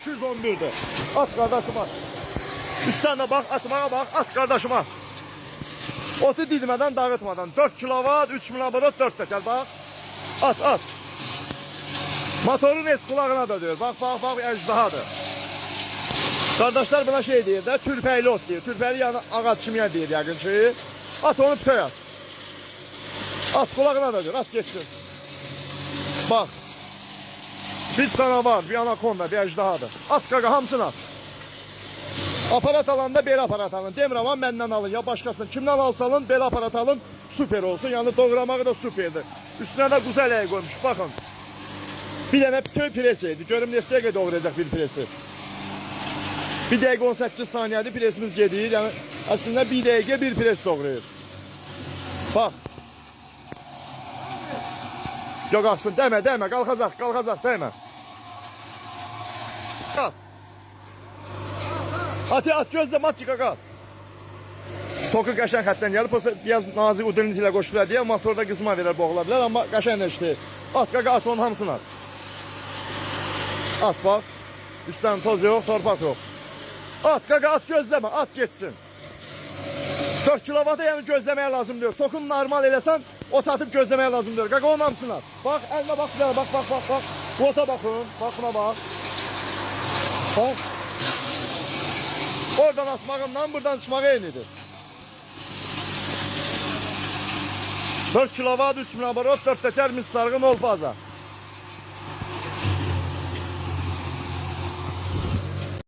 211'dir. At qardaşıma. Üstdən də bax, atmağa bax, at qardaşıma. Otu didmədən, dağıtmadan. 4 kilovat, 3000 abarot, 4 təkər, bax. At, at. Motorun heç qulağına da diyor. Bax, bax, bax, əcdahadır. Qardaşlar buna şey deyir də, türpəkli ot deyir. Türpəkli yəni ağac çimyə deyir yəqin ki. At onu tüpək at. At qulağına da diyor, at geçsin. Bax. Bir canavar, bir anakonda, bir əcdahadır. At qaqa, hamısını at. Aparat alanda belə aparat alın. Demirəm, məndən alın ya başqasını. Kimdən alsa alın, belə aparat alın. Süper olsun. Yəni doğramağı da süperdir. Üstünə də quzu ələyi qoymuş. Baxın. Bir dənə bütöv presiydi. Görüm neçə dəqiqə doğrayacaq bir presi. 1 dəqiqə 18 saniyədir presimiz gedir. Yəni əslində 1 dəqiqə bir pres doğrayır. Bax. Yox qalxsın. Dəymə, dəymə. Qalxacaq, qalxacaq. Dəymə. Qalx. At gözlem, at qaqa. Toku qəşəng xətdən gəlib, biraz nazik udrunit ilə qoşublar deyə motorda qızma verər, boğula bilər, amma qəşəng işləyir. At qaqa, at onun hamısını at. At bax. Üstdən toz yox, torpaq yox. At qaqa, at gözləmə, at geçsin. 4 kilovata yəni gözləməyə lazım deyir. Tokun normal eləsən, ot atıb gözləməyə lazım deyir. Qaqa onun hamısını at. Bax, əlinə bax, bax, bax, bax, bax. Bu ota baxın, bax buna bax. Bax. Oradan atmağımdan buradan çıxmağı eynidir. 4 kilovat, 3000 abarot, 4 təkər mis sarğı, 0 faza.